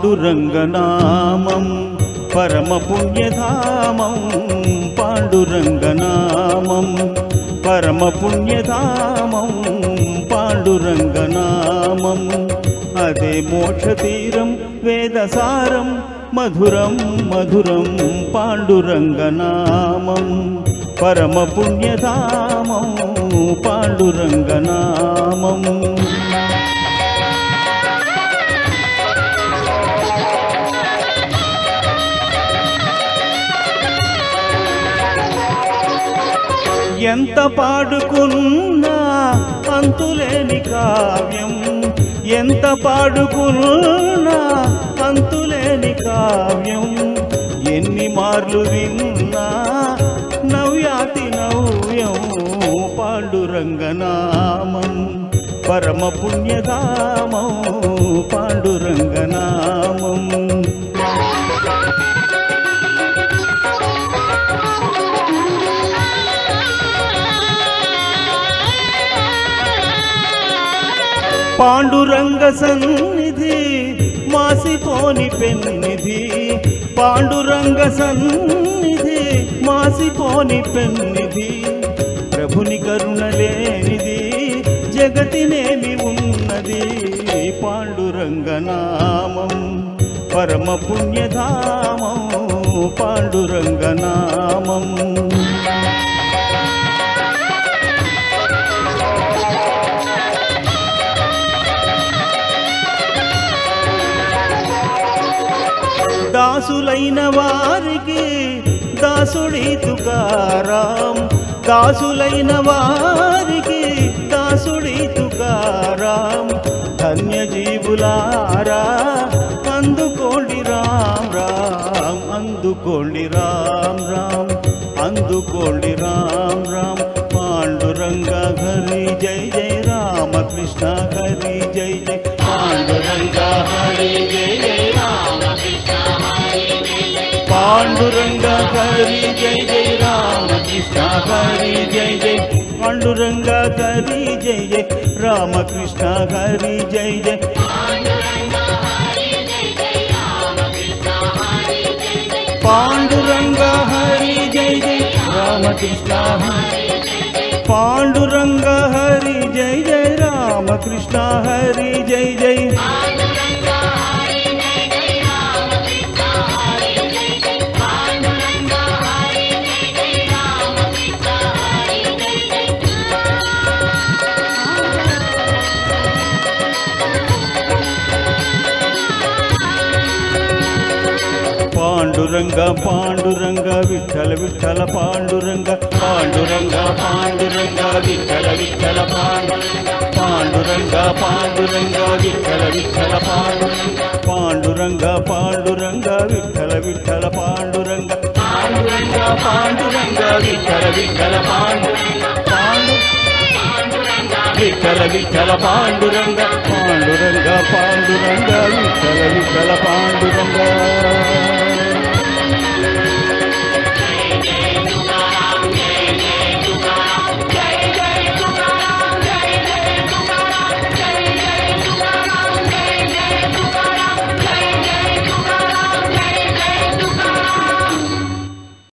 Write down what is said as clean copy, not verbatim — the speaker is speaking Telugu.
పాండురంగనామం పరమ పుణ్యధామం పాండురంగనామం పరమ పుణ్యధామం పాండురంగనామం అదే మోక్షతీరం వేదసారం మధురం మధురం పాండురంగనామం పరమ పుణ్యధామం పాండురంగనామం ఎంత పాడుకున్నా అంతులేని కావ్యం ఎంత పాడుకున్నా అంతులేని కావ్యం ఎన్ని మార్లు విన్నా నవ్యాతి నవ్యం పాండురంగనామం పరమ పుణ్యధామం పాండురంగనామం పాండురంగ సన్నిధి మాసిపోని పెన్నిధి పాండురంగ సన్నిధి మాసిపోని పెన్నిధి ప్రభుని కరుణ లేనిది జగతినేమి ఉన్నది పాండురంగనామం పరమ పుణ్యధామం పాండురంగనామం దాసులైన వారికి దాసుడి తుకారాం దాసులైన వారికి దాసుడి తుకారాం ధన్యజీవులారా అందుకోండి రామ్ రామ్ అందుకోండి రామ్ రామ్ అందుకోండి రామ్ రామ్ పాండురంగ హరి జై జై రామకృష్ణ హరి జై జై పాండురంగ హరి జై జై పాండురంగ హరి జై జై రామకృష్ణ హరి జై జై పాండురంగ హరి జై జై రామకృష్ణ హరి జై జై పాండురంగ హరి జై జై రామకృష్ణ పాండురంగ హరి జై జై రామకృష్ణ హరి జై జై పాండురంగ పాండురంగ విఠల విఠల పాండురంగ పాండురంగ పాండురంగ విఠల విఠల పాండురంగ పాండురంగ విఠల విఠల పాండురంగ పాండురంగ విఠల విఠల పాండురంగ పాండురంగ పాండురంగ విఠల విఠల విఠల విఠల పాండురంగ పాండురంగ పాండురంగ విఠల విఠల పాండురంగ